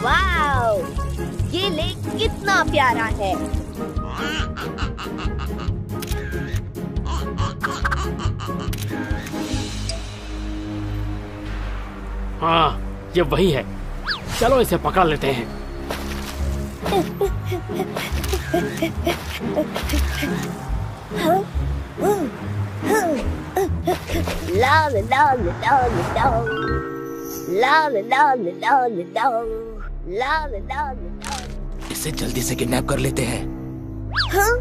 Wow, ये lake कितना प्यारा है। हाँ, ये वही है। चलो इसे पकड़ लेते हैं। ला ला ला ला ला ला ला ला ला ला ला ला। इसे जल्दी से किडनैप कर लेते हैं। हाँ?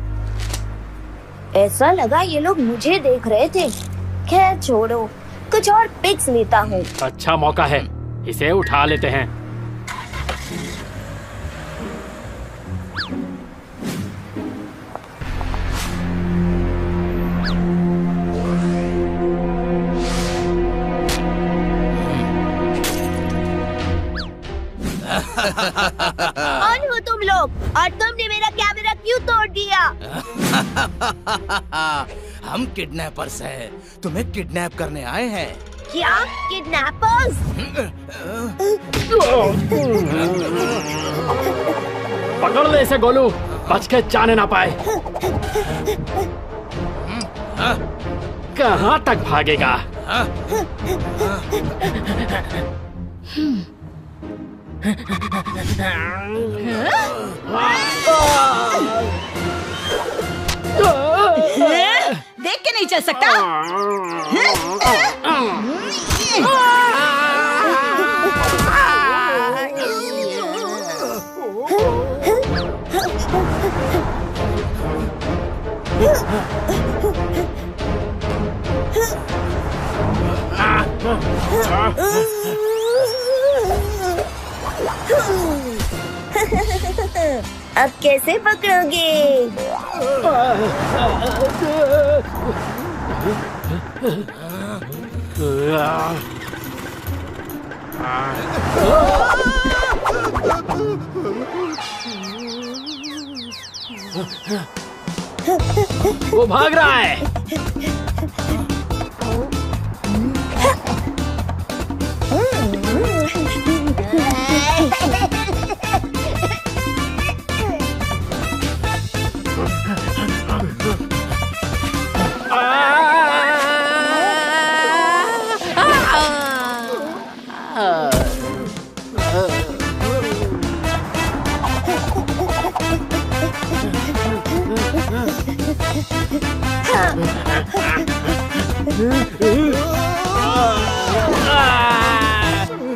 ऐसा लगा ये लोग मुझे देख रहे थे। खैर छोड़ो, कुछ और पिक्स लेता हूँ। अच्छा मौका है, इसे उठा लेते हैं। कौन हो तुम लोग और तुमने मेरा कैमरा क्यों तोड़ दिया? हम किडनैपर्स हैं, तुम्हें किडनैप करने आए हैं। क्या किडनैपर्स? पकड़ ले इसे गोलू, बच के जाने ना पाए। कहाँ तक भागेगा? देख के नहीं चल सकता। अब कैसे पकड़ोगे? वो भाग रहा है।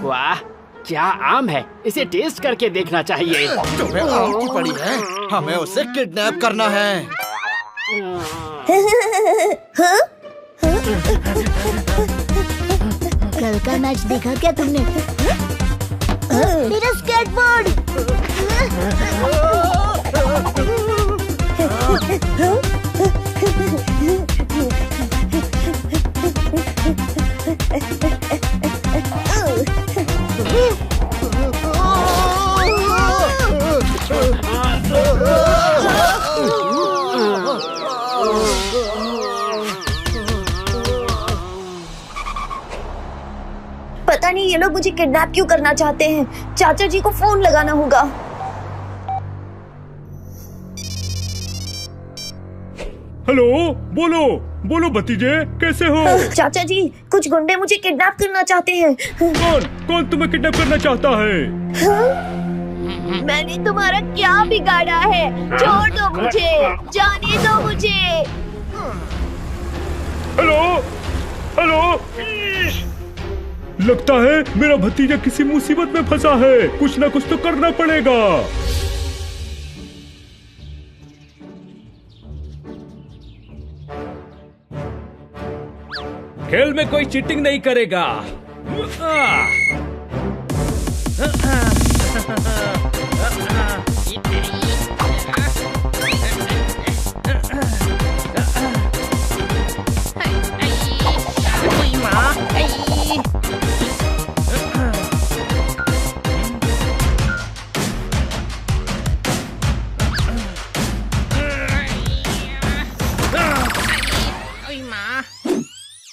वाह, क्या आम है, इसे टेस्ट करके देखना चाहिए। तुम्हें आम की पड़ी है, हमें उसे किडनैप करना है। कल का मैच देखा क्या तुमने? मेरा स्केटबोर्ड। पता नहीं ये लोग मुझे किडनैप क्यों करना चाहते हैं। चाचा जी को फोन लगाना होगा। हेलो, बोलो बोलो भतीजे, कैसे हो? चाचा जी, कुछ गुंडे मुझे किडनैप करना चाहते हैं। कौन कौन तुम्हें किडनैप करना चाहता है? मैंने तुम्हारा क्या बिगाड़ा है? छोड़ दो मुझे, जाने दो मुझे। हेलो हेलो, लगता है मेरा भतीजा किसी मुसीबत में फंसा है। कुछ ना कुछ तो करना पड़ेगा। खेल में कोई चीटिंग नहीं करेगा।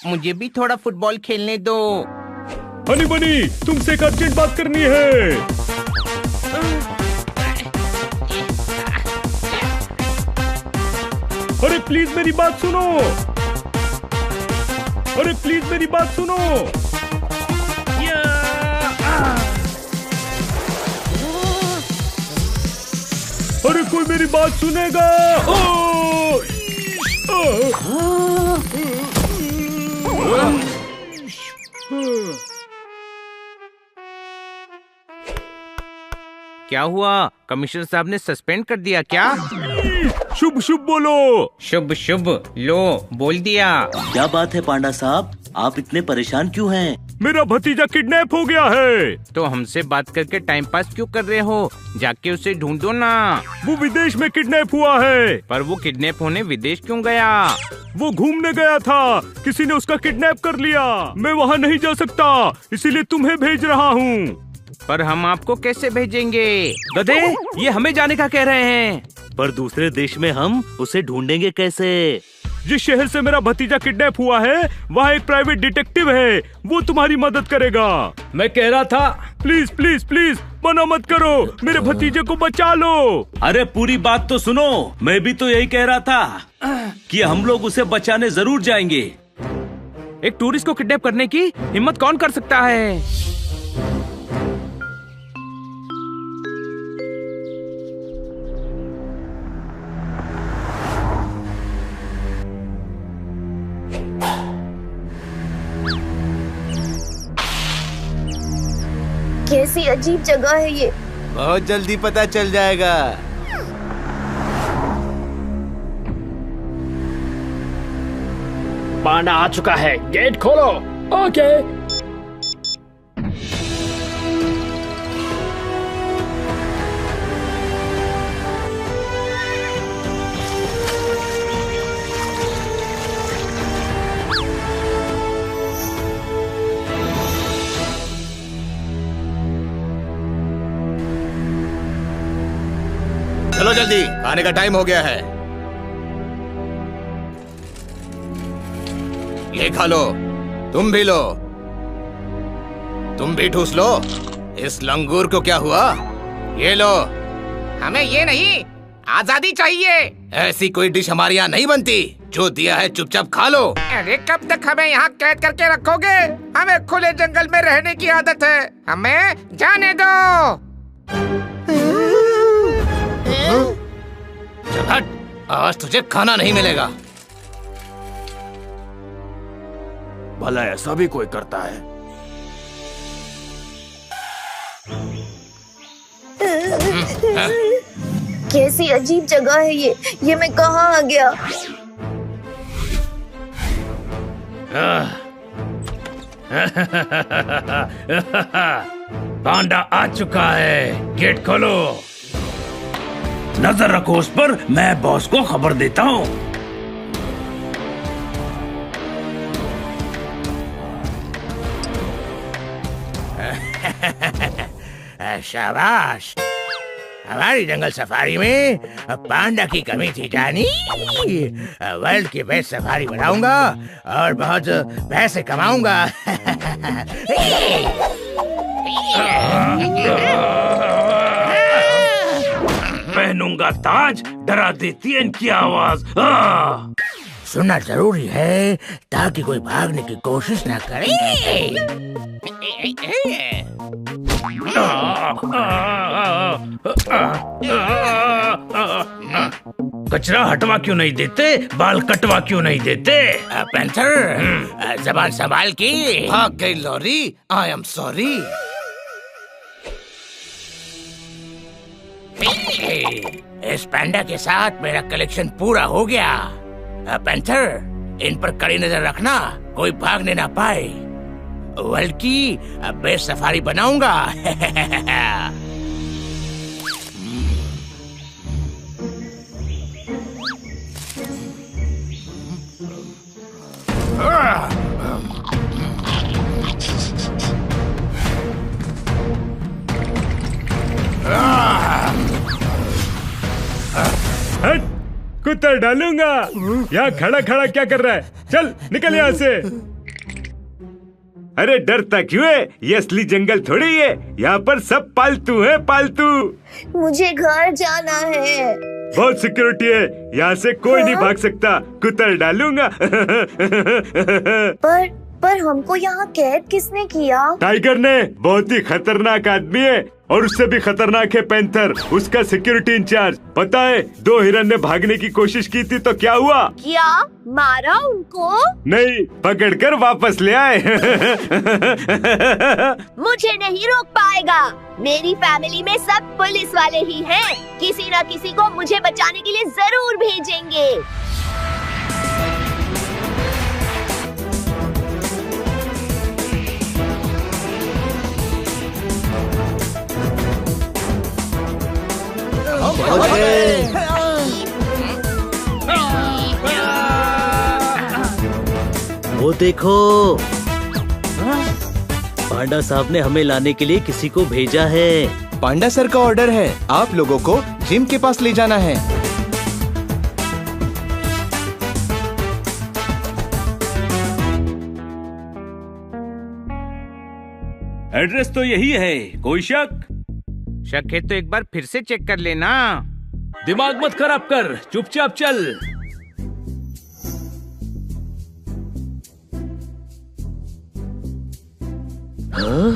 मुझे भी थोड़ा फुटबॉल खेलने दो। हनी बनी, तुमसे एक अर्जेंट बात करनी है। अरे प्लीज मेरी बात सुनो। अरे प्लीज मेरी बात सुनो। अरे कोई मेरी बात सुनेगा? क्या हुआ? कमिश्नर साहब ने सस्पेंड कर दिया क्या? शुभ शुभ बोलो। शुभ शुभ लो बोल दिया। क्या बात है पांडा साहब, आप इतने परेशान क्यों हैं? मेरा भतीजा किडनैप हो गया है। तो हमसे बात करके टाइम पास क्यों कर रहे हो? जाके उसे ढूंढो ना। वो विदेश में किडनैप हुआ है। पर वो किडनैप होने विदेश क्यों गया? वो घूमने गया था, किसी ने उसका किडनैप कर लिया। मैं वहाँ नहीं जा सकता, इसीलिए तुम्हें भेज रहा हूँ। पर हम आपको कैसे भेजेंगे? गधे, ये हमें जाने का कह रहे हैं। पर दूसरे देश में हम उसे ढूंढेंगे कैसे? जिस शहर से मेरा भतीजा किडनैप हुआ है, वहाँ एक प्राइवेट डिटेक्टिव है, वो तुम्हारी मदद करेगा। मैं कह रहा था, प्लीज प्लीज प्लीज मना मत करो, मेरे भतीजे को बचा लो। अरे पूरी बात तो सुनो। मैं भी तो यही कह रहा था कि हम लोग उसे बचाने जरूर जाएंगे। एक टूरिस्ट को किडनैप करने की हिम्मत कौन कर सकता है? कैसी अजीब जगह है ये। बहुत जल्दी पता चल जाएगा। पांडा आ चुका है, गेट खोलो। ओके। चलो जल्दी, खाने का टाइम हो गया है। ये खा लो, तुम भी लो, तुम भी ठूस लो। इस लंगूर को क्या हुआ? ये लो। हमें ये नहीं, आजादी चाहिए। ऐसी कोई डिश हमारे यहाँ नहीं बनती। जो दिया है चुपचाप खा लो। अरे कब तक हमें यहाँ कैद करके रखोगे? हमें खुले जंगल में रहने की आदत है, हमें जाने दो। चल हट, आज तुझे खाना नहीं मिलेगा। भला ऐसा भी कोई करता है? कैसी अजीब जगह है ये मैं कहाँ आ गया? पांडा आ चुका है, गेट खोलो। नजर रखो उस पर, मैं बॉस को खबर देता हूँ। शाबाश, हमारी जंगल सफारी में पांडा की कमी थी जानी। वर्ल्ड की बेस्ट सफारी बनाऊंगा और बहुत पैसे कमाऊंगा। पहनूंगा ताज, डरा देती है इनकी आवाज। सुनना जरूरी है ताकि कोई भागने की कोशिश ना करे। कचरा हटवा क्यों नहीं देते? बाल कटवा क्यों नहीं देते? पैंथर, जबान संभाल के। भाग गई लॉरी, आई एम सॉरी। इस पैंडा के साथ मेरा कलेक्शन पूरा हो गया। पैंथर, इन पर कड़ी नजर रखना, कोई भागने ना पाए। वर्ल्ड की बेस्ट सफारी बनाऊंगा। कुत्ता डालूंगा। यहाँ खड़ा खड़ा क्या कर रहा है? चल निकल यहाँ से। अरे डरता क्यों है? ये असली जंगल थोड़ी है, यहाँ पर सब पालतू है, पालतू। मुझे घर जाना है। बहुत सिक्योरिटी है, यहाँ से कोई नहीं भाग सकता, कुतर डालूंगा। पर हमको यहाँ कैद किसने किया? टाइगर ने, बहुत ही खतरनाक आदमी है और उससे भी खतरनाक है पैंथर, उसका सिक्योरिटी इंचार्ज। पता है 2 हिरन ने भागने की कोशिश की थी तो क्या हुआ? क्या मारा उनको? नहीं, पकड़कर वापस ले आए। मुझे नहीं रोक पाएगा। मेरी फैमिली में सब पुलिस वाले ही हैं। किसी न किसी को मुझे बचाने के लिए जरूर भेजेंगे। वो देखो, पांडा साहब ने हमें लाने के लिए किसी को भेजा है। पांडा सर का ऑर्डर है, आप लोगों को जिम के पास ले जाना है। एड्रेस तो यही है, कोई शक? शक है तो एक बार फिर से चेक कर लेना। दिमाग मत खराब कर, चुपचाप चल। हाँ?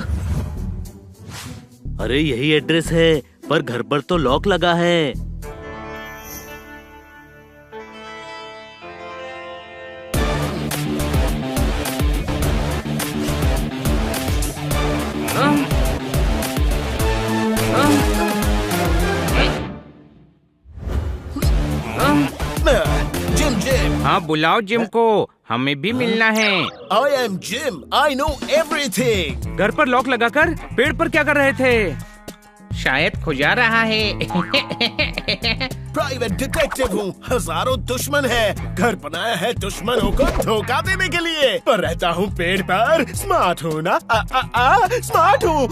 अरे यही एड्रेस है, पर घर पर तो लॉक लगा है। हाँ बुलाओ जिम को, हमें भी मिलना है। I am Jim. I know everything. घर पर लॉक लगाकर पेड़ पर क्या कर रहे थे? शायद खुजा रहा है। प्राइवेट डिटेक्टिव हूँ, हजारों दुश्मन है, घर बनाया है दुश्मनों को धोखा देने के लिए, पर रहता हूँ पेड़ पर। स्मार्ट हूँ ना? स्मार्ट हूँ,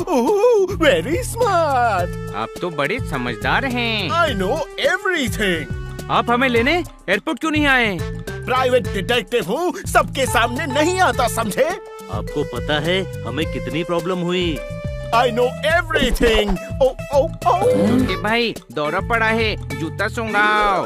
वेरी स्मार्ट। आप तो बड़े समझदार हैं। I know everything. आप हमें लेने एयरपोर्ट क्यों नहीं आए? प्राइवेट डिटेक्टिव हूँ, सबके सामने नहीं आता, समझे? आपको पता है हमें कितनी प्रॉब्लम हुई? I know everything. ए भाई, दौरा पड़ा है, जूता सुंघाओ।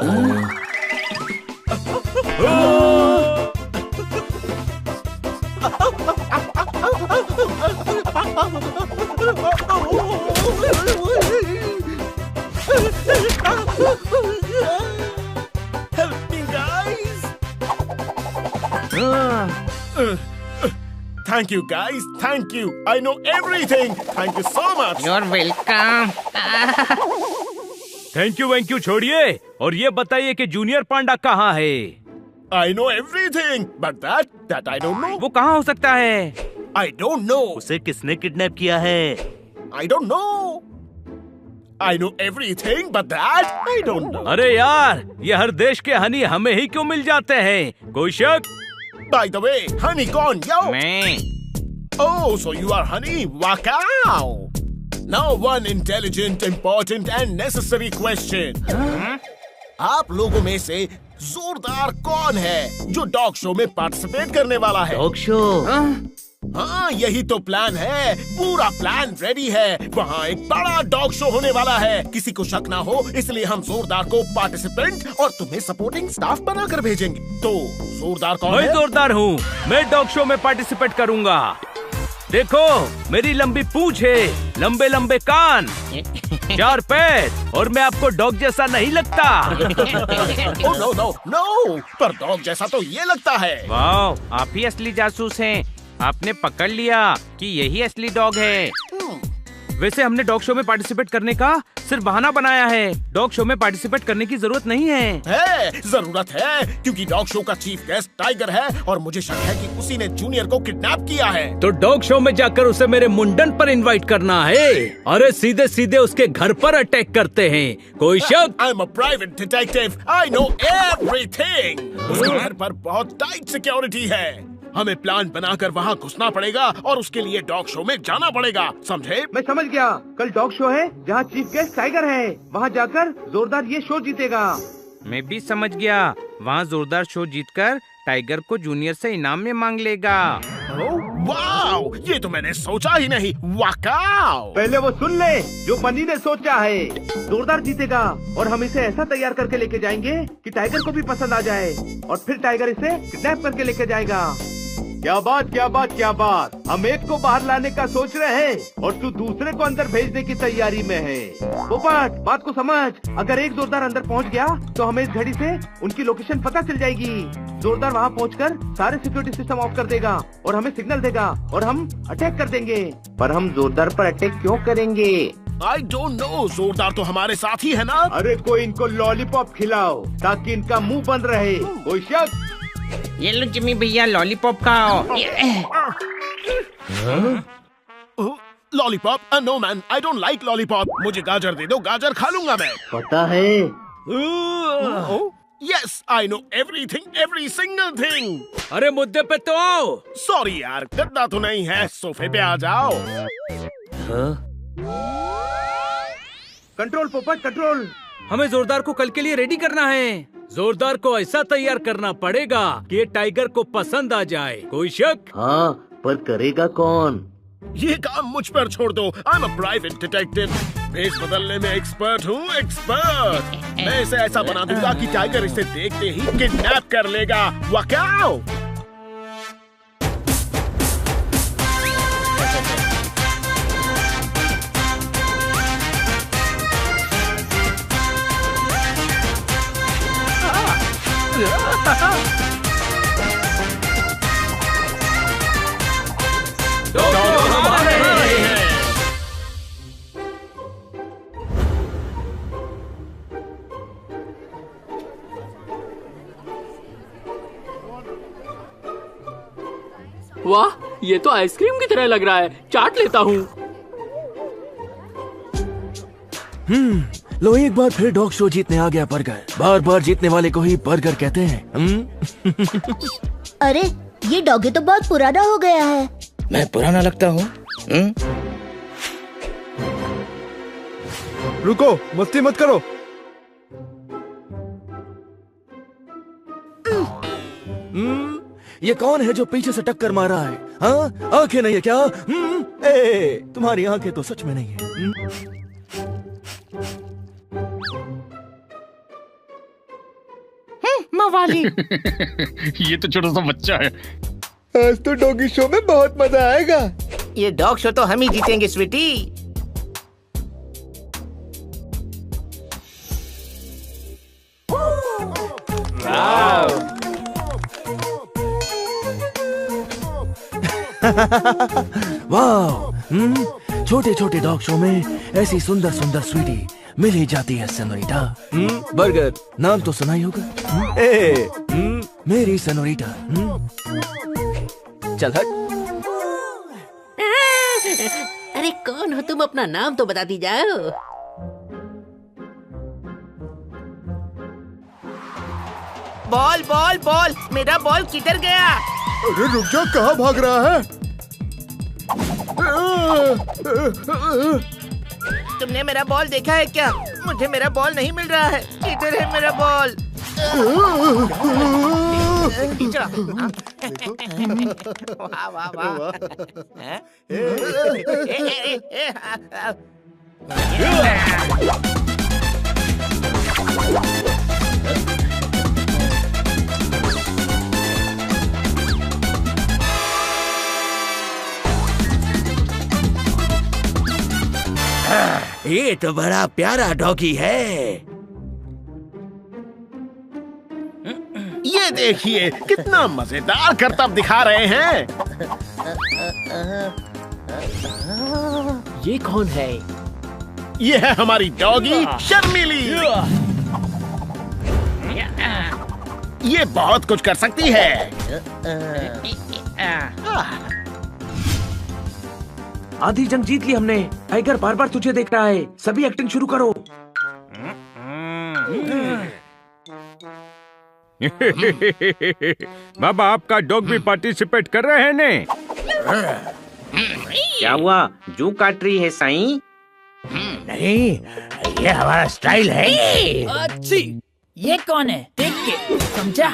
Help me, guys. Thank you, guys. Thank you. I know everything. Thank you so much. You're welcome. Thank you छोड़िए और ये बताइए कि जूनियर पांडा कहाँ है? I know everything, but that I don't know. वो कहाँ हो सकता है? I don't know. उसे किसने किडनैप किया है? I don't know. I know everything, but that I don't know. अरे यार, ये हर देश के हनी हमें ही क्यों मिल जाते हैं? कोई शक? By the way, honey कौन? Yo. मैं। Oh, so you are honey? Wow. Now one intelligent, important and necessary question. आप लोगों में से जोरदार कौन है जो डॉग शो में पार्टिसिपेट करने वाला है? Dog show? हाँ, यही तो प्लान है। पूरा प्लान रेडी है। वहाँ एक बड़ा डॉग शो होने वाला है। किसी को शक ना हो, इसलिए हम जोरदार को पार्टिसिपेंट और तुम्हें सपोर्टिंग स्टाफ बनाकर भेजेंगे। तो जोरदार कौन है? मैं जोरदार हूँ, मैं डॉग शो में पार्टिसिपेट करूँगा। देखो, मेरी लंबी पूंछ है, लंबे लंबे कान, 4 पैर और मैं आपको डॉग जैसा नहीं लगता। ओह नो, पर डॉग जैसा तो ये लगता है। वाह, आप ही असली जासूस हैं। आपने पकड़ लिया कि यही असली डॉग है। वैसे हमने डॉग शो में पार्टिसिपेट करने का सिर्फ बहाना बनाया है। डॉग शो में पार्टिसिपेट करने की जरूरत नहीं है। जरूरत है, क्योंकि डॉग शो का चीफ गेस्ट टाइगर है और मुझे शक है कि उसी ने जूनियर को किडनैप किया है। तो डॉग शो में जाकर उसे मेरे मुंडन पर इनवाइट करना है। अरे सीधे सीधे उसके घर पर अटैक करते हैं। कोई शक? I am a private detective, I know everything. उसके घर पर बहुत टाइट सिक्योरिटी है। हमें प्लान बनाकर वहाँ घुसना पड़ेगा और उसके लिए डॉग शो में जाना पड़ेगा, समझे? मैं समझ गया। कल डॉग शो है जहाँ चीफ गेस्ट टाइगर है। वहाँ जाकर जोरदार ये शो जीतेगा। मैं भी समझ गया। वहाँ जोरदार शो जीतकर टाइगर को जूनियर से इनाम में मांग लेगा। वाओ, ये तो मैंने सोचा ही नहीं। वाकाओ। पहले वो सुन ले जो बनी ने सोचा है। जोरदार जीतेगा और हम इसे ऐसा तैयार करके लेके जाएंगे कि टाइगर को भी पसंद आ जाए और फिर टाइगर इसे किडनैप करके लेके जाएगा। क्या बात, क्या बात, क्या बात। हम एक को बाहर लाने का सोच रहे हैं और तू दूसरे को अंदर भेजने की तैयारी में है। पोपट, बात को समझ। अगर एक जोरदार अंदर पहुंच गया तो हमें इस घड़ी से उनकी लोकेशन पता चल जाएगी। जोरदार वहां पहुंचकर सारे सिक्योरिटी सिस्टम ऑफ कर देगा और हमें सिग्नल देगा और हम अटैक कर देंगे। पर हम जोरदार पर अटैक क्यों करेंगे? I don't know. जोरदार तो हमारे साथ ही है ना। अरे कोई इनको लॉलीपॉप खिलाओ ताकि इनका मुंह बंद रहे। कोई शक? ये लो जिम्मी भैया, लॉलीपॉप खाओ। Lollipop? No man, I don't like lollipop. मुझे गाजर दे दो, गाजर खा लूंगा मैं। पता है? Yes, I know everything, every single thing. अरे मुद्दे पे तो आओ। सॉरी यार, गद्दा तो नहीं है, सोफे पे आ जाओ। कंट्रोल पोपट, कंट्रोल। हमें जोरदार को कल के लिए रेडी करना है। जोरदार को ऐसा तैयार करना पड़ेगा कि ये टाइगर को पसंद आ जाए। कोई शक? हाँ, पर करेगा कौन? ये काम मुझ पर छोड़ दो। I am a private detective. भेष बदलने में एक्सपर्ट हूँ, एक्सपर्ट। मैं इसे ऐसा बना दूंगा कि टाइगर इसे देखते ही किडनैप कर लेगा। वाकाओ। वाह, ये तो आइसक्रीम की तरह लग रहा है। चाट लेता हूँ। लो, एक बार फिर डॉग शो जीतने आ गया बर्गर। बार बार जीतने वाले को ही बर्गर कहते हैं। अरे ये डॉगी तो बहुत पुराना हो गया है। मैं पुराना लगता हूँ? रुको, मस्ती मत करो। ये कौन है जो पीछे से टक्कर मार रहा है? हाँ, आंखें नहीं है क्या? तुम्हारी आंखें तो सच में नहीं है। मवाली। ये तो छोटा सा बच्चा है। आज तो डॉगी शो में बहुत मजा आएगा। ये डॉग शो तो हम ही जीतेंगे स्वीटी। वाह, छोटे छोटे डॉग शो में ऐसी सुंदर सुंदर स्वीटी मिल ही जाती है सेनोरिटा। बर्गर नाम तो सुना ही होगा। मेरी सेनोरिटा। चल हट। अरे कौन हो तुम? अपना नाम तो बता दी जाओ। बॉल बॉल बॉल, मेरा बॉल किधर गया? अरे रुक जा, कहाँ भाग रहा है? तुमने मेरा बॉल देखा है क्या? मुझे मेरा बॉल नहीं मिल रहा है। किधर है मेरा बॉल? वाह वाह वाह। ये तो बड़ा प्यारा डॉगी है। ये देखिए कितना मजेदार करतब दिखा रहे हैं। ये कौन है? ये है हमारी डॉगी शर्मिली। ये बहुत कुछ कर सकती है। आधी जंग जीत ली हमने। टाइगर बार बार तुझे देख रहा है। सभी एक्टिंग शुरू करो। बाबा, आपका डॉग भी पार्टिसिपेट कर रहे हैं ने? क्या हुआ? जू काट रही है साईं? नहीं, ये हमारा स्टाइल है। अच्छी, ये कौन है? देख के समझा।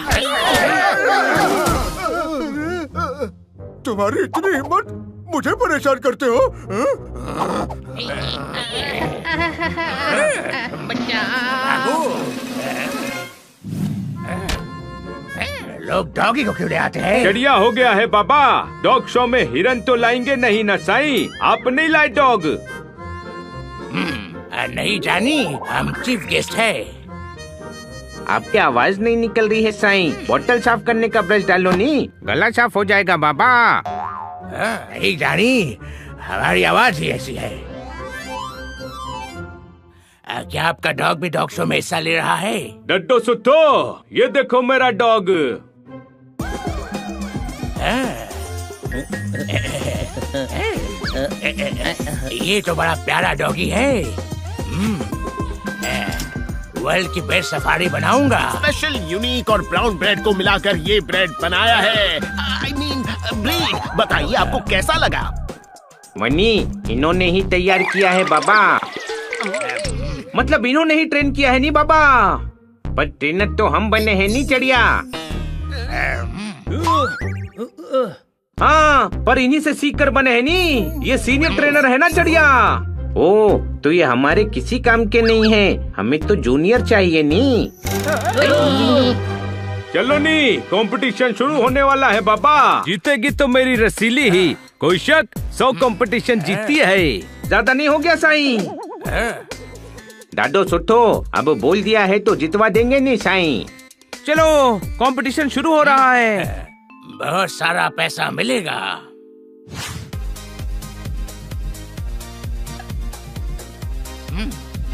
तुम्हारी इतनी हिम्मत, मुझे परेशान करते हो? लोग डॉगी को क्यों ले आते हैं? चिड़िया हो गया है बाबा। डॉग शो में हिरन तो लाएंगे नहीं ना साईं। आप नहीं लाए डॉग? नहीं जानी, हम चीफ गेस्ट है। आपकी आवाज नहीं निकल रही है साईं। बोतल साफ करने का ब्रश डालो नी, गला साफ हो जाएगा बाबा। नहीं जानी, हमारी आवाज ही ऐसी है। क्या आपका डॉग भी डॉग शो में हिस्सा ले रहा है? डड्डो सुट्टो, ये देखो मेरा डॉग। ये तो बड़ा प्यारा डॉगी है। वर्ल्ड की बेस्ट सफारी बनाऊंगा। स्पेशल यूनिक और ब्राउन ब्रेड को मिलाकर ये ब्रेड बनाया है। I mean, breed. बताइए आपको कैसा लगा? मनी, इन्होंने ही तैयार किया है बाबा। मतलब इन्होंने ही ट्रेन किया है नी बाबा। पर ट्रेनर तो हम बने हैं नी चिड़िया। हाँ, पर इन्हीं से सीख कर बने हैं नी। ये सीनियर ट्रेनर है ना चिड़िया। ओ, तो ये हमारे किसी काम के नहीं है। हमें तो जूनियर चाहिए नी। चलो नी, कंपटीशन शुरू होने वाला है बाबा। जीतेगी तो मेरी रसीली ही, कोई शक। 100 कंपटीशन जीती है। ज्यादा नहीं हो गया साईं? डाडो सुट्ठो, अब बोल दिया है तो जितवा देंगे नी साईं। चलो, कंपटीशन शुरू हो रहा है। बहुत सारा पैसा मिलेगा।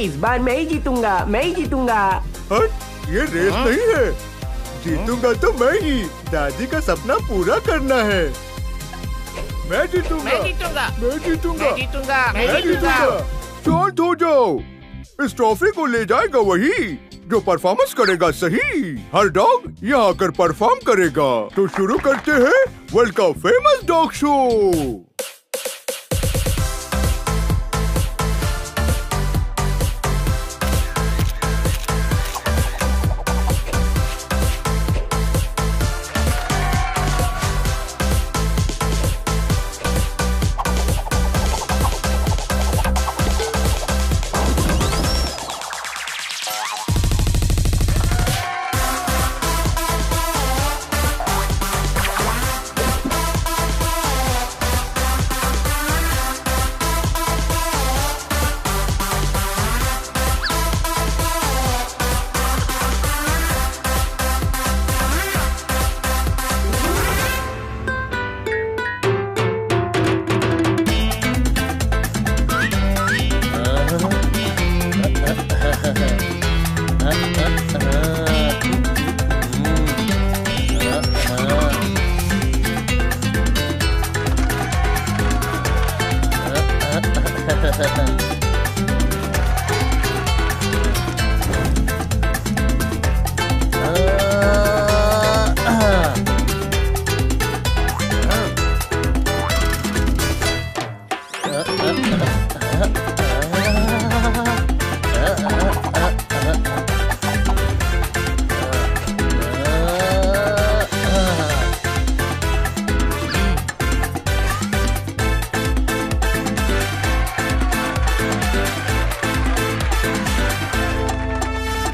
इस बार मैं ही जीतूंगा, मैं ही जीतूंगा। ये रेस नहीं है। जीतूंगा तो मैं ही। दादी का सपना पूरा करना है। मैं जीतूंगा, मैं जीतूंगा, मैं जीतूंगा, मैं जीतूंगा, मैं जीतूंगा। शांत हो जाओ। इस ट्रॉफी को ले जाएगा वही जो परफॉर्मेंस करेगा सही। हर डॉग यहाँ आकर परफॉर्म करेगा। तो शुरू करते हैं वर्ल्ड का famous dog show.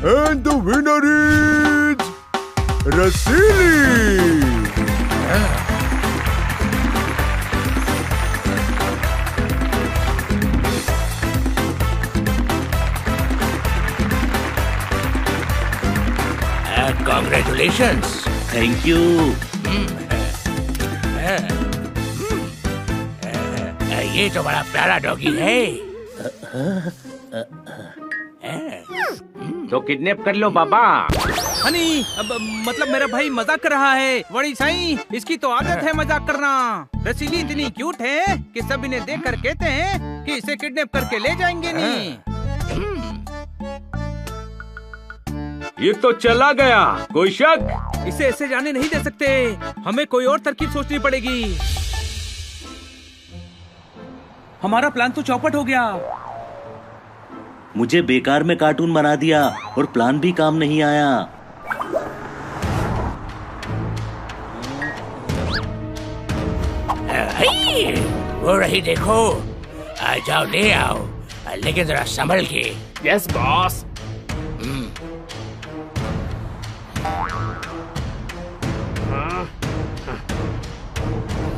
And the winner is Rasili. Congratulations. Thank you. ये तो बड़ा प्यारा डॉगी है। तो किडनैप कर लो बाबा। हनी, अब मतलब मेरा भाई मजाक कर रहा है। बड़ी साईं, इसकी तो आदत है मजाक करना। रसीली इतनी क्यूट है कि सब इन्हें देख कर कहते हैं कि इसे किडनैप करके ले जाएंगे नहीं। ये तो चला गया, कोई शक? इसे ऐसे जाने नहीं दे सकते। हमें कोई और तरकीब सोचनी पड़ेगी। हमारा प्लान तो चौपट हो गया। मुझे बेकार में कार्टून बना दिया और प्लान भी काम नहीं आया। वो रही देखो। आ जाओ ले आओ, लेकिन जरा संभल के। Yes boss.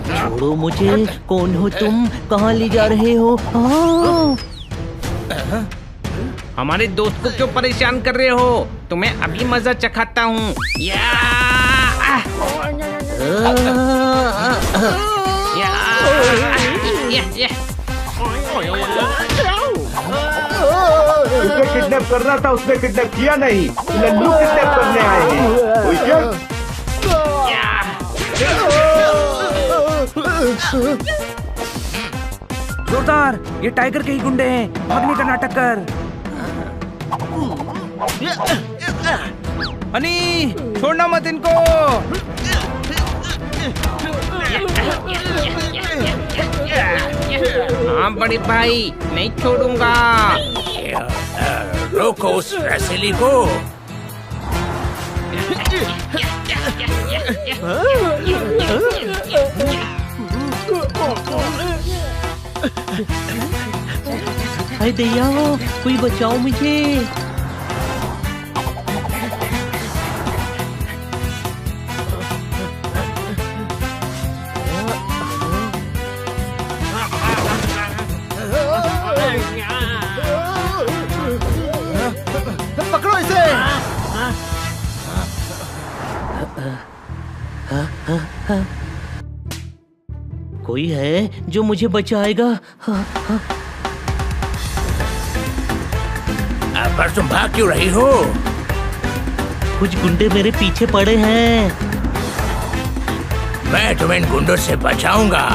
छोड़ो मुझे, कौन हो तुम, कहाँ ले जा रहे हो? हमारे दोस्त को क्यों परेशान कर रहे हो? तुम्हें अभी मजा चखाता हूँ। उसे किडनैप करना था, उसने किडनैप किया नहीं। लल्लू किडनैप करने आए हैं। कोई क्या? जोरदार, ये टाइगर के ही गुंडे हैं। भागने का नाटक कर। हनी, छोड़ना मत इनको। हाँ बड़े भाई, नहीं छोड़ूंगा। रोको उस रसीली को। हाय दैया, कोई बचाओ मुझे। पकड़ो इसे। कोई है जो मुझे बचाएगा? पर तुम भाग क्यों रही हो? कुछ गुंडे मेरे पीछे पड़े हैं। मैं तुम्हें इन गुंडों से बचाऊंगा।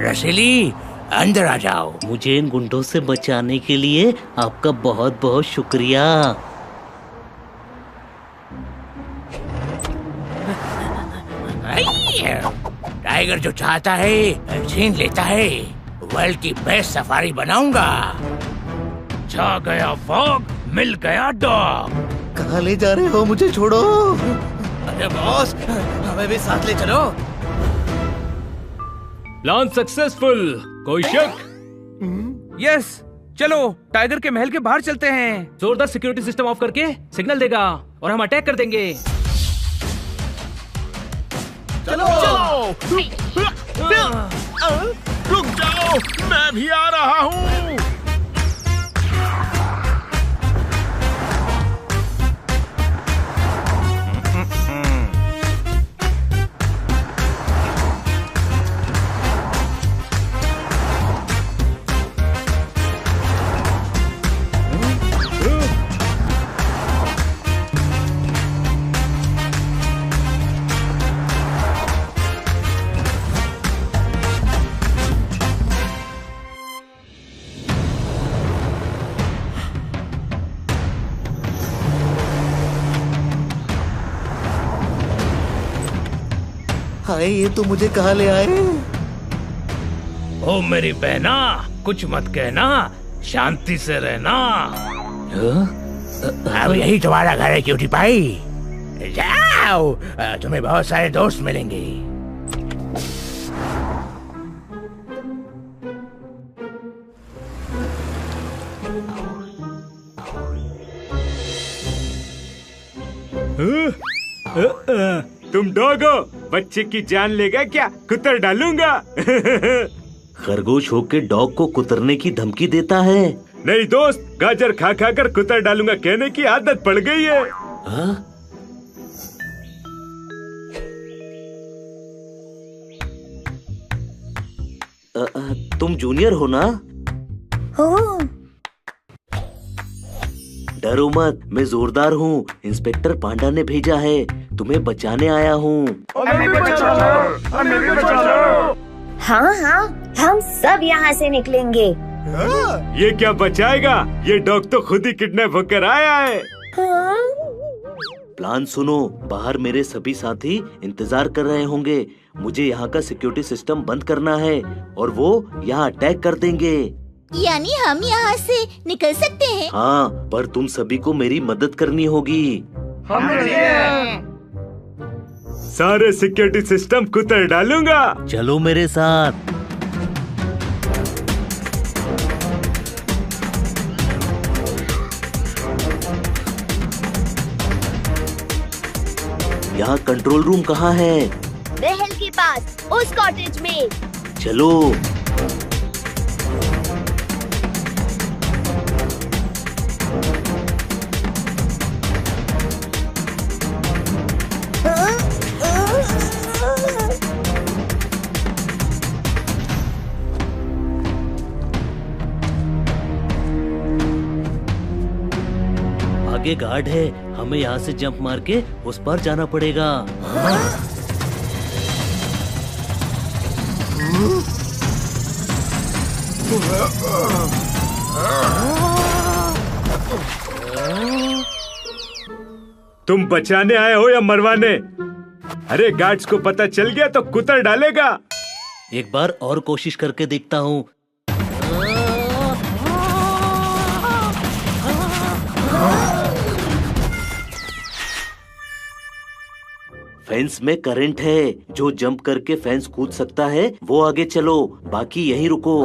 रसीली, अंदर आ जाओ। मुझे इन गुंडों से बचाने के लिए आपका बहुत बहुत शुक्रिया। टाइगर जो चाहता है छीन लेता है। वर्ल्ड की बेस्ट सफारी बनाऊंगा। छा गया फॉग, मिल गया डॉग। कहाँ ले जा रहे हो? मुझे छोड़ो। अरे बॉस, हमें भी साथ ले चलो। Plan successful. कोई शक? यस, चलो टाइगर के महल के बाहर चलते हैं। जोरदार सिक्योरिटी सिस्टम ऑफ करके सिग्नल देगा और हम अटैक कर देंगे। चलो रुक जाओ, मैं भी आ रहा हूँ। हाय, ये तो मुझे कहाँ ले आए? ओ मेरी बहना, कुछ मत कहना, शांति से रहना। अब यही तुम्हारा घर है क्यूटी पाई। जाओ, तुम्हें बहुत सारे दोस्त मिलेंगे। तुम डॉग हो, बच्चे की जान लेगा क्या? कुतर डालूंगा। खरगोश होके डॉग को कुतरने की धमकी देता है। नहीं दोस्त, गाजर खा खा कर कुतर डालूंगा कहने की आदत पड़ गई है। तुम जूनियर हो ना? डरो मत, मैं जोरदार हूँ। इंस्पेक्टर पांडा ने भेजा है, तुम्हें बचाने आया हूँ। हाँ हाँ, हम सब यहाँ से निकलेंगे। ये क्या बचाएगा? ये डॉग तो खुद ही किडनैप होकर आया है। प्लान सुनो, बाहर मेरे सभी साथी इंतजार कर रहे होंगे। मुझे यहाँ का सिक्योरिटी सिस्टम बंद करना है और वो यहाँ अटैक कर देंगे। यानी हम यहाँ से निकल सकते हैं? हाँ, पर तुम सभी को मेरी मदद करनी होगी। सारे सिक्योरिटी सिस्टम कुतर डालूंगा। चलो मेरे साथ। यहाँ कंट्रोल रूम कहाँ है? महल के पास, उस कॉटेज में। चलो। आगे गार्ड है, हमें यहाँ से जंप मार के उस पार जाना पड़ेगा। तुम बचाने आए हो या मरवाने? अरे गार्ड्स को पता चल गया तो कुतर डालेगा। एक बार और कोशिश करके देखता हूँ। फेंस में करंट है, जो जंप करके फेंस कूद सकता है वो आगे चलो, बाकी यहीं रुको।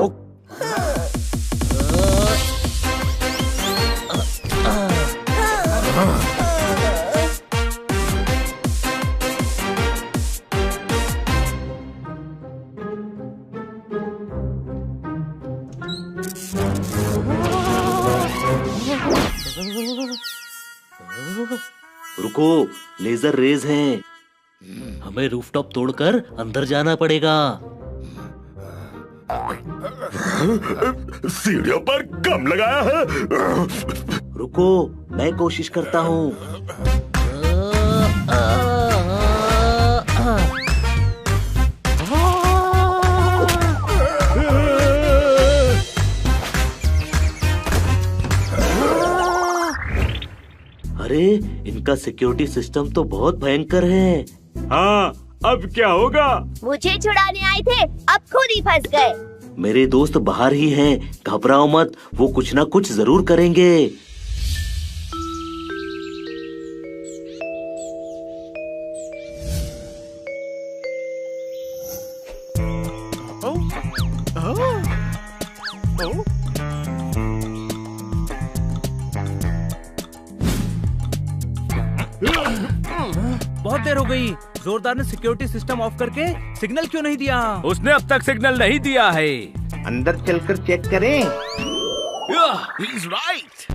रुको, लेजर रेज हैं। हमें रूफटॉप तोड़कर अंदर जाना पड़ेगा। सीढ़ियों पर कम लगाया है। रुको, मैं कोशिश करता हूँ। अरे, इनका सिक्योरिटी सिस्टम तो बहुत भयंकर है। हाँ, अब क्या होगा? मुझे छुड़ाने आए थे, अब खुद ही फंस गए। मेरे दोस्त बाहर ही हैं, घबराओ मत, वो कुछ ना कुछ जरूर करेंगे। बहुत देर हो गई। जोरदार ने सिक्योरिटी सिस्टम ऑफ करके सिग्नल क्यों नहीं दिया? उसने अब तक सिग्नल नहीं दिया है। अंदर चलकर चेक करें। He's right.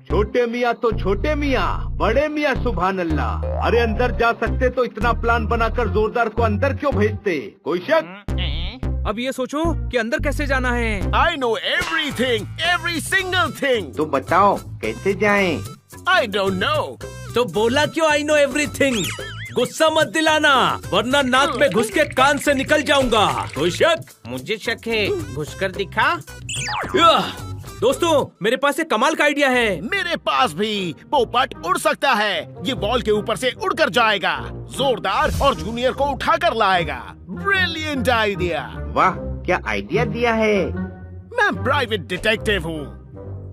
छोटे मियाँ तो छोटे मियाँ, बड़े मियाँ सुभान अल्लाह। अरे अंदर जा सकते तो इतना प्लान बनाकर जोरदार को अंदर क्यों भेजते? कोई शक? अब ये सोचो कि अंदर कैसे जाना है। I know everything, every single thing. तो बताओ कैसे जाएं? I don't know. तो बोला क्यों I know everything? गुस्सा मत दिलाना, वरना नाक में घुस के कान से निकल जाऊंगा। कोई शक? मुझे शक है, घुसकर दिखा। दोस्तों, मेरे पास एक कमाल का आइडिया है। मेरे पास भी। पोपट उड़ सकता है, ये वॉल के ऊपर से उड़कर जाएगा, जोरदार और जूनियर को उठाकर लाएगा। Brilliant idea. वाह, क्या आइडिया दिया है। मैं प्राइवेट डिटेक्टिव हूँ,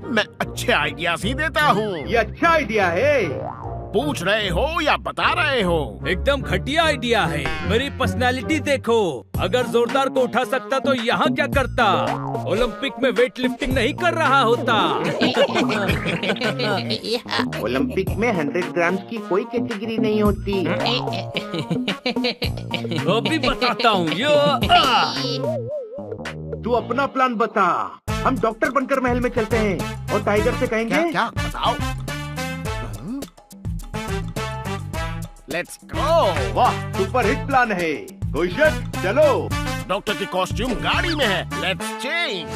मैं अच्छे आइडियाज ही देता हूँ। ये अच्छा आइडिया है। पूछ रहे हो या बता रहे हो? एकदम घटिया आइडिया है। मेरी पर्सनालिटी देखो, अगर जोरदार को उठा सकता तो यहाँ क्या करता? ओलंपिक में वेट लिफ्टिंग नहीं कर रहा होता। ओलंपिक में 100 ग्राम की कोई कैटेगरी नहीं होती। अभी बताता हूँ। तू अपना प्लान बता। हम डॉक्टर बनकर महल में चलते हैं और टाइगर से कहेंगे। क्या बताओ? Let's go. वाह, सुपर हिट प्लान है। कोई शक? चलो। डॉक्टर की कॉस्ट्यूम गाड़ी में है, लेट्स चेंज।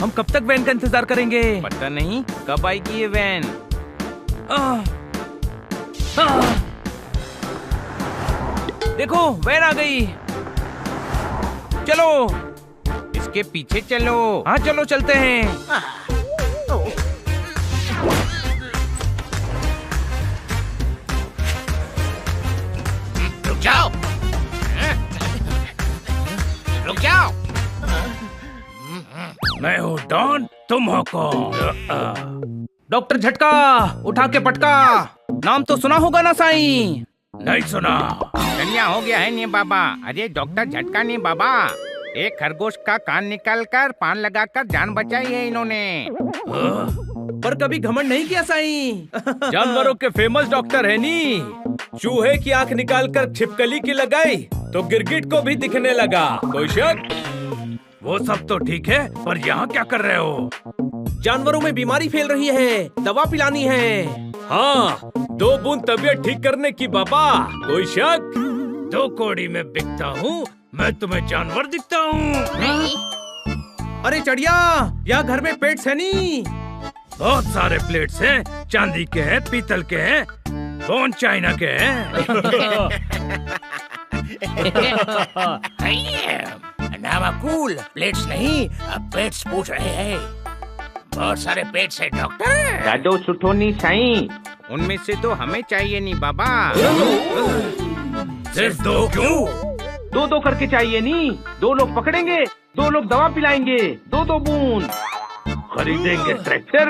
हम कब तक वैन का इंतजार करेंगे? पता नहीं कब आएगी ये वैन। देखो, वैन आ गई। चलो, इसके पीछे चलो। हाँ चलो, चलते हैं। मैं हूँ डॉन, तुम हो कौन? डॉक्टर झटका, उठा के पटका। नाम तो सुना होगा ना साईं? नहीं सुना। चलिया हो गया है नहीं बाबा। अरे डॉक्टर झटका नहीं बाबा, एक खरगोश का कान निकालकर पान लगाकर जान बचाई है इन्होंने। पर कभी घमंड नहीं किया साईं। जानवरों के फेमस डॉक्टर है नी। चूहे की आंख निकालकर छिपकली की लगाई तो गिरगिट को भी दिखने लगा। कोई शक? वो सब तो ठीक है, पर यहाँ क्या कर रहे हो? जानवरों में बीमारी फैल रही है, दवा पिलानी है। हाँ, 2 बूंद तबीयत ठीक करने की बाबा। कोई शक? 2 कौड़ी में बिकता हूँ, मैं तुम्हें जानवर दिखता हूँ? अरे चढ़िया, यहाँ घर में पेट्स है नी। बहुत सारे प्लेट्स हैं, चांदी के हैं, पीतल के हैं, कौन चाइना के हैं। नामाकूल, प्लेट्स नहीं, पेट्स पूछ रहे हैं। बहुत सारे पेट्स है डॉक्टर। दादो सुठो नहीं साईं, उनमें से तो हमें चाहिए नहीं बाबा। सिर्फ 2 क्यों? 2 करके चाहिए नहीं। 2 लोग पकड़ेंगे, 2 लोग दवा पिलाएंगे, 2 बूंद। खरीदेंगे ट्रैक्टर,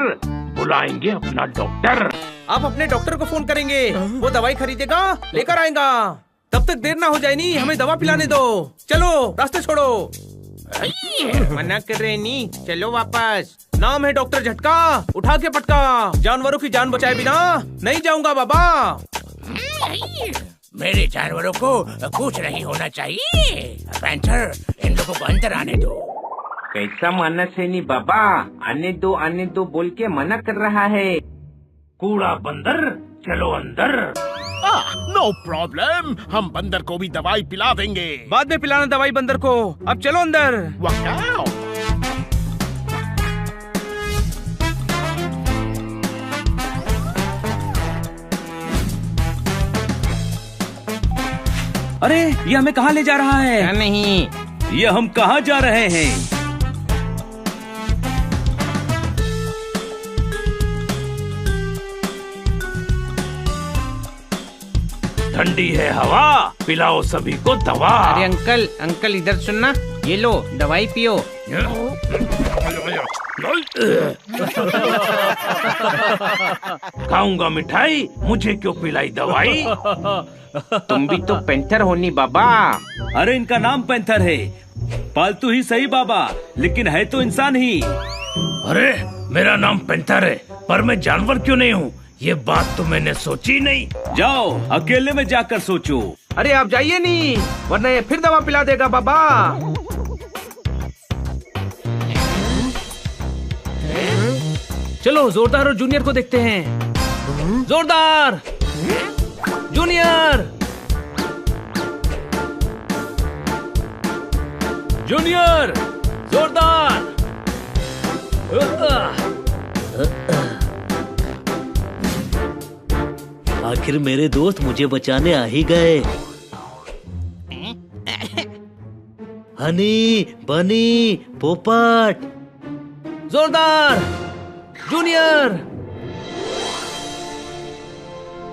बुलाएंगे अपना डॉक्टर। आप अपने डॉक्टर को फोन करेंगे, वो दवाई खरीदेगा, लेकर आएगा। तब तक देर ना हो जाए नी, हमें दवा पिलाने दो। चलो, रास्ते छोड़ो। मना कर रहे नी, चलो वापस। नाम है डॉक्टर झटका, उठा के पटका। जानवरों की जान बचाए बिना नहीं जाऊंगा बाबा। मेरे जानवरों को कुछ नहीं होना चाहिए। पैंथर, इन लोगों को अंदर आने दो। कैसा मानस है नी बाबा, आने दो बोल के मना कर रहा है। कूड़ा बंदर, चलो अंदर। नो प्रॉब्लम, हम बंदर को भी दवाई पिला देंगे। बाद में पिलाना दवाई बंदर को, अब चलो अंदर। वाह, अरे ये हमें कहाँ ले जा रहा है? नहीं, ये हम कहाँ जा रहे हैं? ठंडी है हवा, पिलाओ सभी को दवा। अरे अंकल इधर सुनना, ये लो दवाई पियो। खाऊंगा मिठाई, मुझे क्यों पिलाई दवाई? तुम भी तो पैंथर होनी बाबा। अरे इनका नाम पैंथर है, पालतू ही सही बाबा, लेकिन है तो इंसान ही। अरे मेरा नाम पैंथर है, पर मैं जानवर क्यों नहीं हूँ? ये बात तो मैंने सोची नहीं। जाओ अकेले में जाकर सोचो। अरे आप जाइए नहीं, वरना ये फिर दवा पिला देगा बाबा। चलो जोरदार और जूनियर को देखते हैं। जोरदार, जूनियर, जूनियर, जोरदार। आखिर मेरे दोस्त मुझे बचाने आ ही गए। हनी, बनी, पोपट। जोरदार, जूनियर।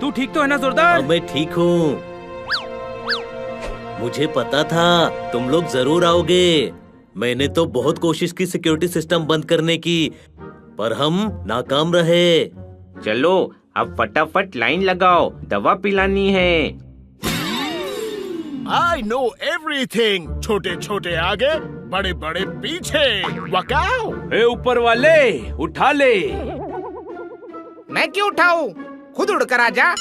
तू ठीक तो है ना जोरदार? मैं ठीक हूँ। मुझे पता था तुम लोग जरूर आओगे। मैंने तो बहुत कोशिश की सिक्योरिटी सिस्टम बंद करने की, पर हम नाकाम रहे। चलो अब फटाफट लाइन लगाओ, दवा पिलानी है। I know everything। छोटे छोटे आगे, बड़े बड़े पीछे। वकाओ। ए ऊपर वाले, उठा ले। मैं क्यों उठाऊं? खुद उड़कर आजा।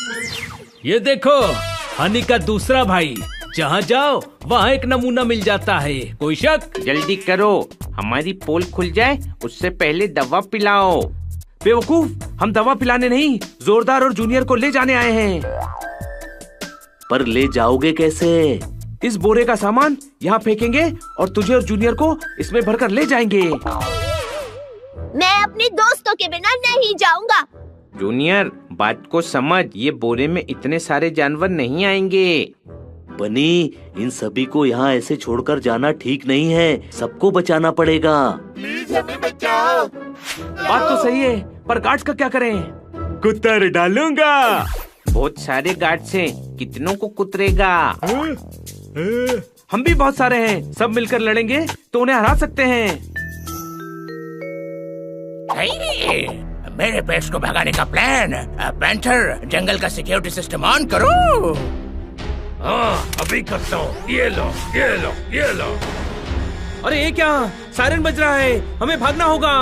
ये देखो, हनी का दूसरा भाई। जहाँ जाओ वहाँ एक नमूना मिल जाता है। कोई शक? जल्दी करो, हमारी पोल खुल जाए उससे पहले दवा पिलाओ। बेवकूफ, हम दवा पिलाने नहीं, जोरदार और जूनियर को ले जाने आए हैं। पर ले जाओगे कैसे? इस बोरे का सामान यहाँ फेंकेंगे और तुझे और जूनियर को इसमें भरकर ले जाएंगे। मैं अपने दोस्तों के बिना नहीं जाऊंगा। जूनियर, बात को समझ, ये बोरे में इतने सारे जानवर नहीं आएंगे। बनी, इन सभी को यहाँ ऐसे छोड़कर जाना ठीक नहीं है। सबको बचाना पड़ेगा। प्लीज हमें बचाओ। बात तो सही है, पर गार्ड्स का क्या करें? कुतर डालूंगा। बहुत सारे गार्ड्स हैं, कितनों को कुतरेगा? हम भी बहुत सारे हैं, सब मिलकर लड़ेंगे तो उन्हें हरा सकते हैं। मेरे पेट्स को भगाने का प्लान। पैंथर, जंगल का सिक्योरिटी सिस्टम ऑन करो। हाँ, अभी करता हूँ। ये लो, ये लो, ये लो। अरे ये क्या, सायरन बज रहा है, हमें भागना होगा।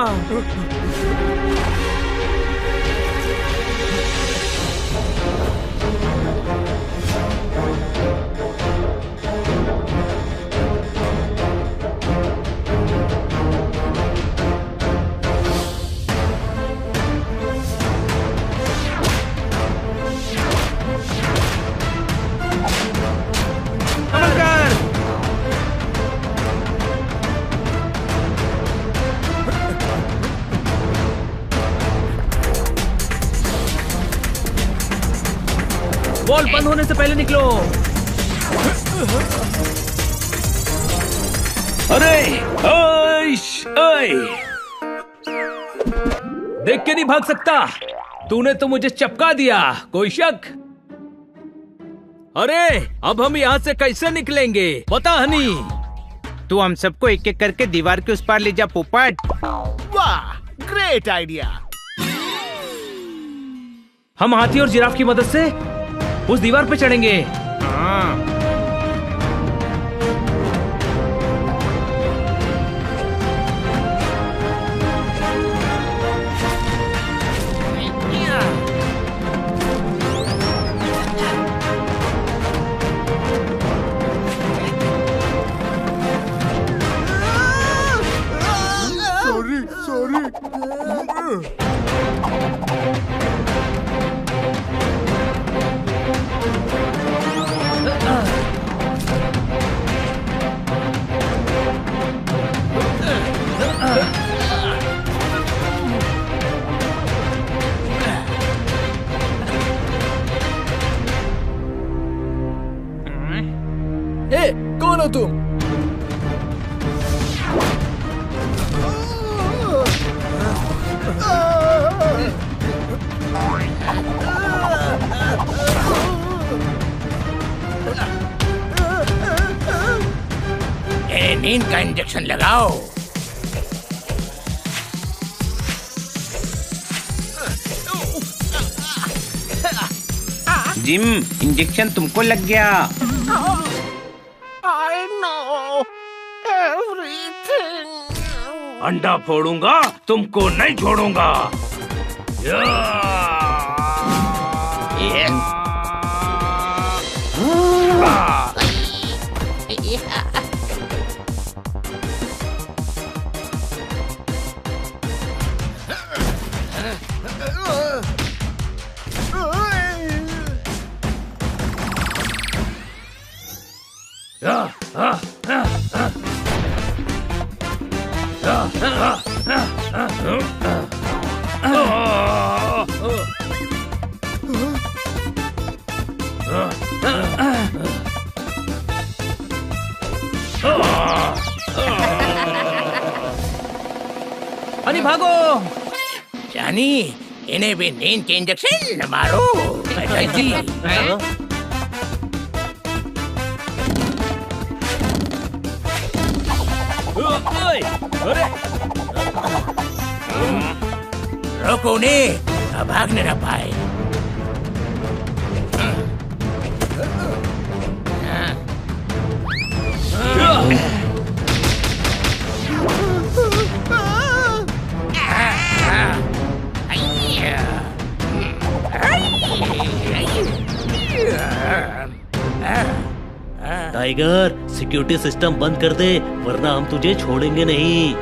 वॉल बंद होने से पहले निकलो। अरे ओए, देख के नहीं भाग सकता, तूने तो मुझे चपका दिया। कोई शक? अरे अब हम यहाँ से कैसे निकलेंगे बता हनी। तू हम सबको एक एक करके दीवार के उस पार ले जा पोपट। वाह, ग्रेट आइडिया। हम हाथी और जिराफ की मदद से उस दीवार पे चढ़ेंगे। सॉरी। कौन हो तुम? नींद का इंजेक्शन लगाओ। जिम, इंजेक्शन तुमको लग गया। I know everything. अंडा फोड़ूंगा, तुमको नहीं छोड़ूंगा। हनी भागो। जानी, इन्हें भी नींद के इंजेक्शन मारो जल्दी। रोको उन्हें, भागने न पाए। टाइगर, सिक्योरिटी सिस्टम बंद कर दे, वरना हम तुझे छोड़ेंगे नहीं।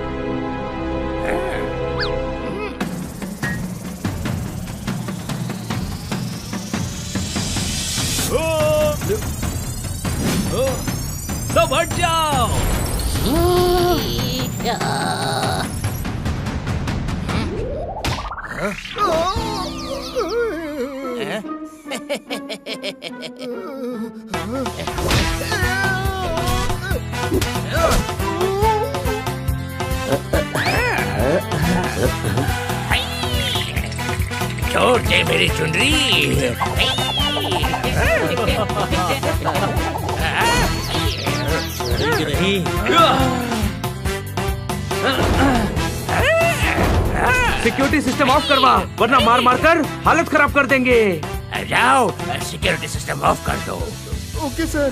सब हट जाओ। छोड़ दे मेरी चुनरी। नहीं। सिक्योरिटी सिस्टम ऑफ करवा, वरना मार मार कर हालत खराब कर देंगे। जाओ सिक्योरिटी सिस्टम ऑफ कर दो। Okay sir.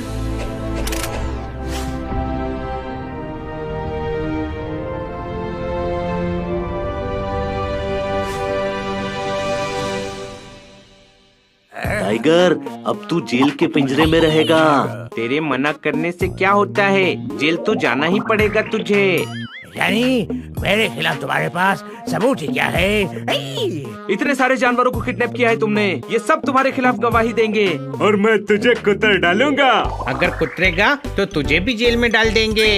टाइगर, अब तू जेल के पिंजरे में रहेगा। तेरे मना करने से क्या होता है, जेल तो जाना ही पड़ेगा तुझे। यानी मेरे खिलाफ तुम्हारे पास सबूत ही क्या है? इतने सारे जानवरों को किडनैप किया है तुमने, ये सब तुम्हारे खिलाफ गवाही देंगे। और मैं तुझे कुतर डालूंगा। अगर कुतरेगा तो तुझे भी जेल में डाल देंगे।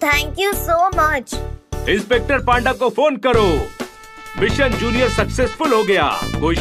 Thank you so much. Inspector Panda को फोन करो। मिशन जूनियर सक्सेसफुल हो गया। खुश?